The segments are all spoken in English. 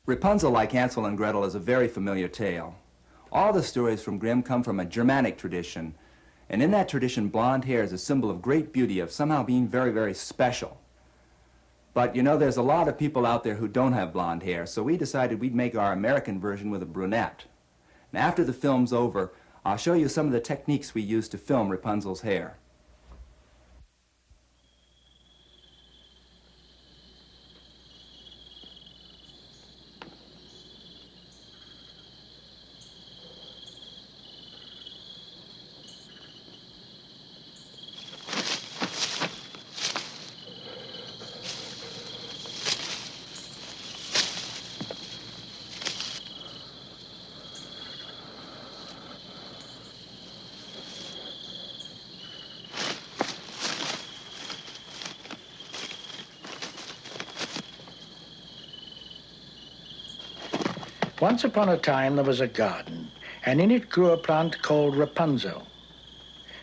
Rapunzel, like Hansel and Gretel, is a very familiar tale. All the stories from Grimm come from a Germanic tradition, and in that tradition, blonde hair is a symbol of great beauty, of somehow being very, very special. But, you know, there's a lot of people out there who don't have blonde hair, so we decided we'd make our American version with a brunette. And after the film's over, I'll show you some of the techniques we used to film Rapunzel's hair. Once upon a time, there was a garden, and in it grew a plant called Rapunzel.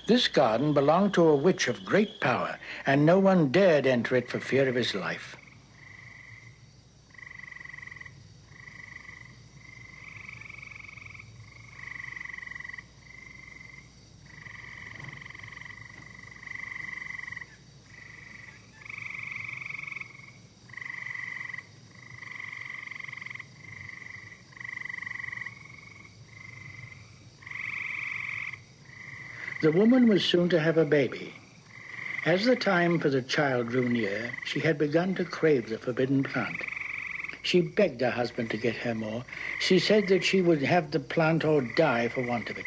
This garden belonged to a witch of great power, and no one dared enter it for fear of his life. The woman was soon to have a baby. As the time for the child drew near, she had begun to crave the forbidden plant. She begged her husband to get her more. She said that she would have the plant or die for want of it.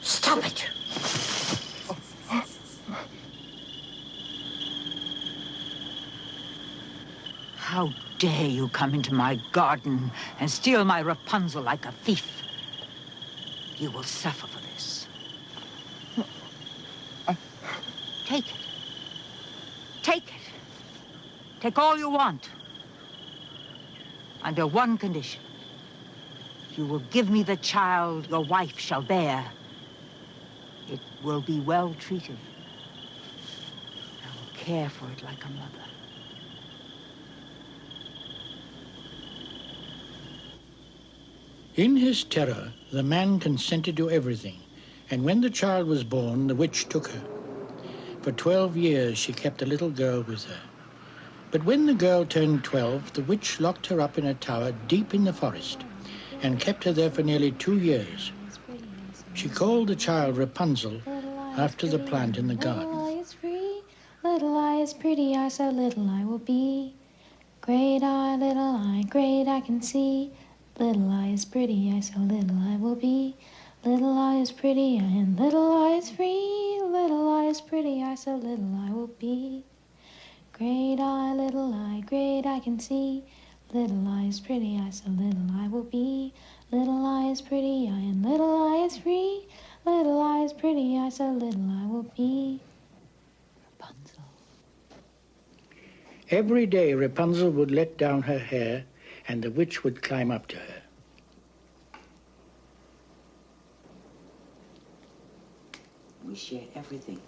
Stop it! How dare you come into my garden and steal my Rapunzel like a thief? You will suffer for this. Take it. Take it. Take all you want. Under one condition. You will give me the child your wife shall bear. It will be well treated. I will care for it like a mother. In his terror, the man consented to everything, and when the child was born, the witch took her. For 12 years, she kept the little girl with her. But when the girl turned 12, the witch locked her up in a tower deep in the forest and kept her there for nearly 2 years. She called the child Rapunzel after the plant in the garden. Little eye is free, little eye is pretty, eye so little I will be. Great eye, great I can see. Little eye is pretty, eye so little I will be. Little eye is pretty, and little eye is free. Little eye is pretty, eye so little I will be. Great eye, great I can see. Little eye is pretty, eye so little I will be. Little eye is pretty, and little eye is free. Little eye is pretty, eye so little I will be. Rapunzel. Every day, Rapunzel would let down her hair, and the witch would climb up to her. We share everything.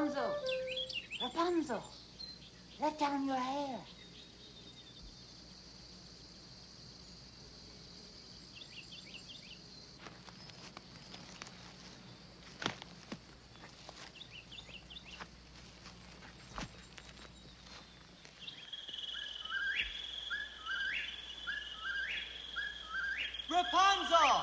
Rapunzel! Rapunzel! Let down your hair. Rapunzel!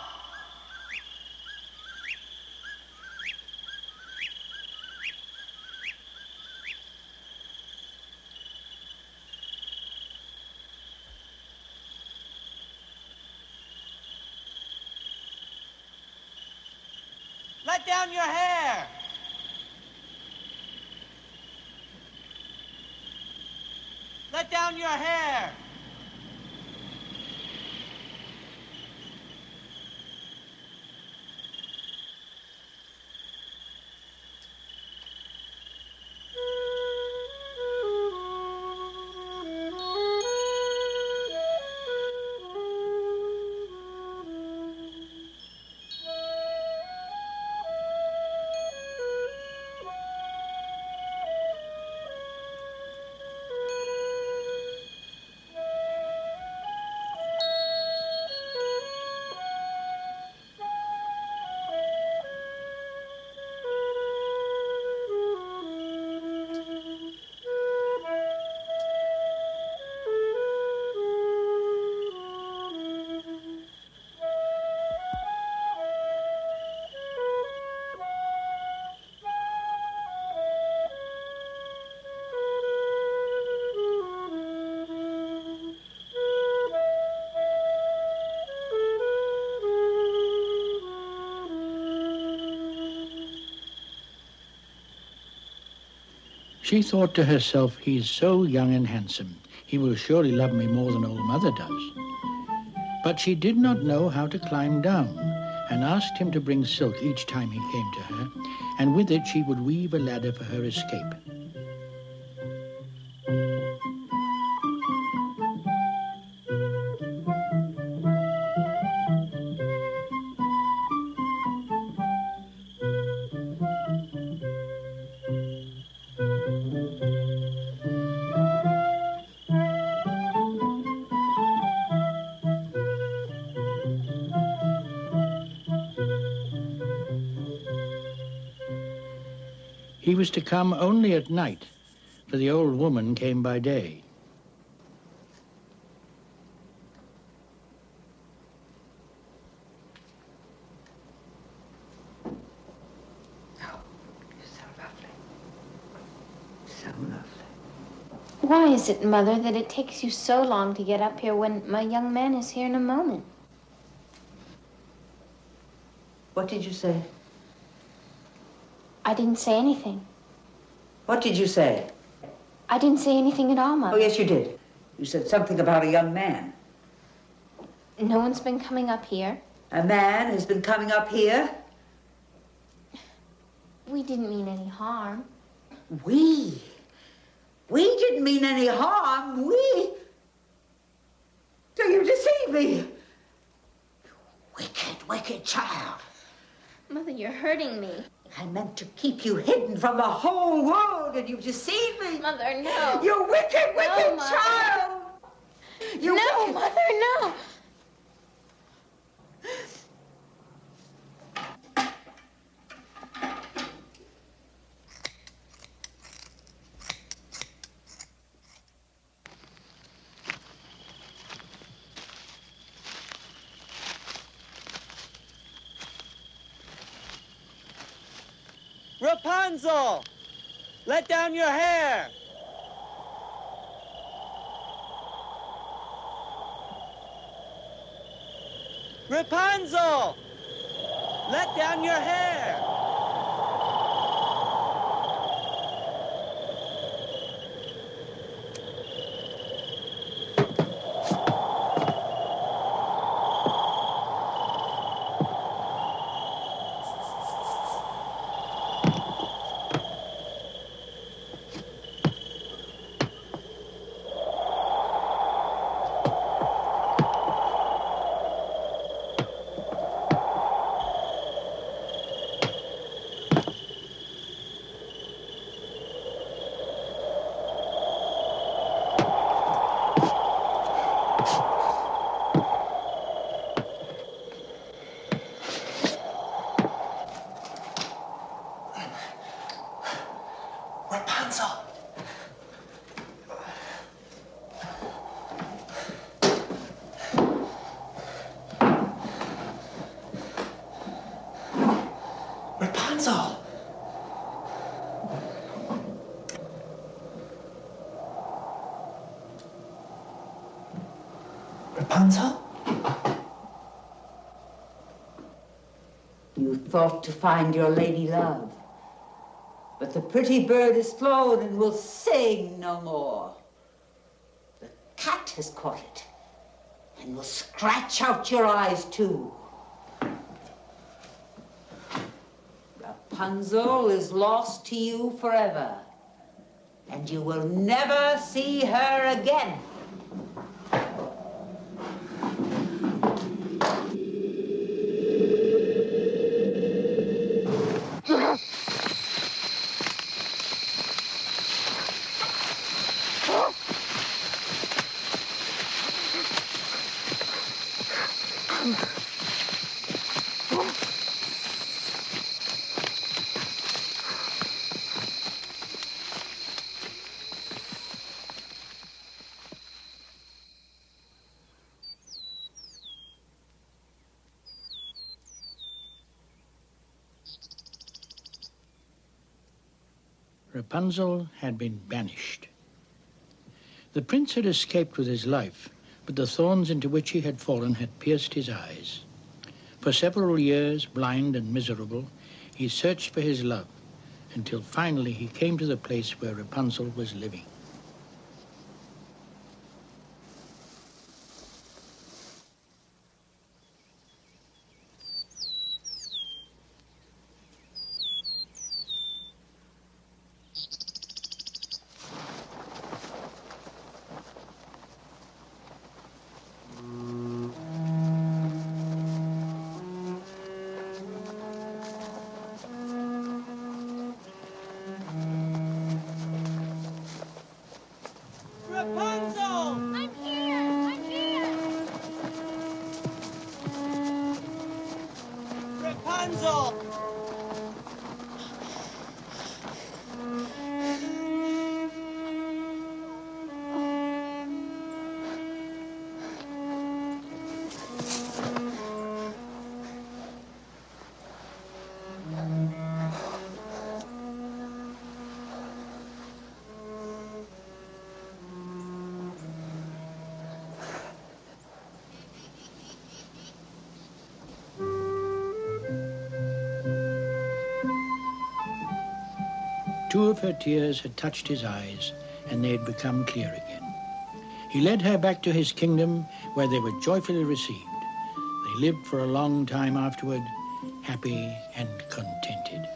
Let down your hair! Let down your hair! She thought to herself, he's so young and handsome. He will surely love me more than old mother does. But she did not know how to climb down, and asked him to bring silk each time he came to her, and with it she would weave a ladder for her escape. He was to come only at night, for the old woman came by day. Oh, you're so lovely. So lovely. Why is it, Mother, that it takes you so long to get up here when my young man is here in a moment? What did you say? I didn't say anything. What did you say? I didn't say anything at all, Mother. Oh, yes, you did. You said something about a young man. No one's been coming up here. A man has been coming up here? We didn't mean any harm. We? We didn't mean any harm. We? So you deceive me. You wicked, wicked child. Mother, you're hurting me. I meant to keep you hidden from the whole world, and you've deceived me. Mother, no. You wicked, wicked Mother. child. You No, wicked... Mother, no. Rapunzel! Let down your hair! Rapunzel! Let down your hair! Rapunzel! Rapunzel? You thought to find your lady love, but the pretty bird is flown and will sing no more. The cat has caught it and will scratch out your eyes too. Rapunzel is lost to you forever, and you will never see her again. Rapunzel had been banished. The prince had escaped with his life, but the thorns into which he had fallen had pierced his eyes. For several years, blind and miserable, he searched for his love, until finally he came to the place where Rapunzel was living. Rapunzel! I'm here! I'm here! Rapunzel! Two of her tears had touched his eyes, and they had become clear again. He led her back to his kingdom, where they were joyfully received. They lived for a long time afterward, happy and contented.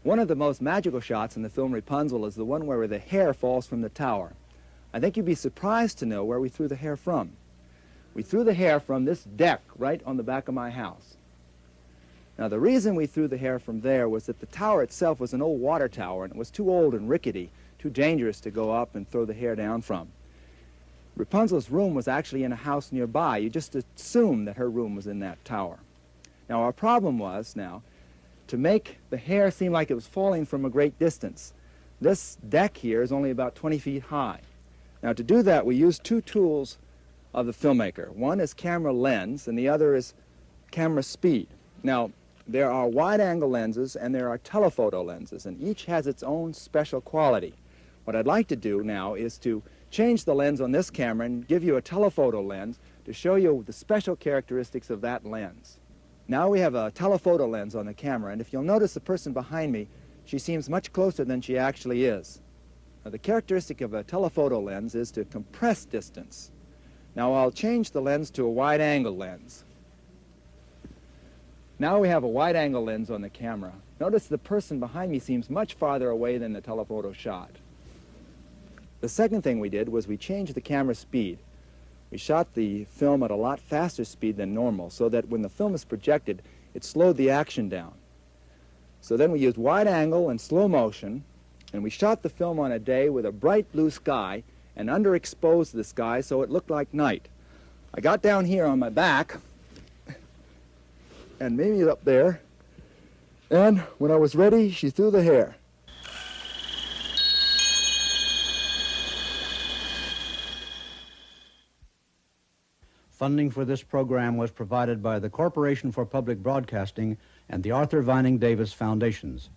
One of the most magical shots in the film Rapunzel is the one where the hair falls from the tower. I think you'd be surprised to know where we threw the hair from. We threw the hair from this deck right on the back of my house. Now, the reason we threw the hair from there was that the tower itself was an old water tower, and it was too old and rickety, too dangerous to go up and throw the hair down from. Rapunzel's room was actually in a house nearby. You just assumed that her room was in that tower. Now, our problem was now to make the hair seem like it was falling from a great distance. This deck here is only about 20 feet high. Now, to do that, we used two tools of the filmmaker. One is camera lens, and the other is camera speed. Now, there are wide-angle lenses and there are telephoto lenses, and each has its own special quality. What I'd like to do now is to change the lens on this camera and give you a telephoto lens to show you the special characteristics of that lens. Now we have a telephoto lens on the camera, and if you'll notice the person behind me, she seems much closer than she actually is. Now, the characteristic of a telephoto lens is to compress distance. Now I'll change the lens to a wide-angle lens. Now we have a wide-angle lens on the camera. Notice the person behind me seems much farther away than the telephoto shot. The second thing we did was we changed the camera speed. We shot the film at a lot faster speed than normal, so that when the film is projected, it slowed the action down. So then we used wide angle and slow motion, and we shot the film on a day with a bright blue sky and underexposed the sky so it looked like night. I got down here on my back, and Mimi's up there, and when I was ready, she threw the hair. Funding for this program was provided by the Corporation for Public Broadcasting and the Arthur Vining Davis Foundations.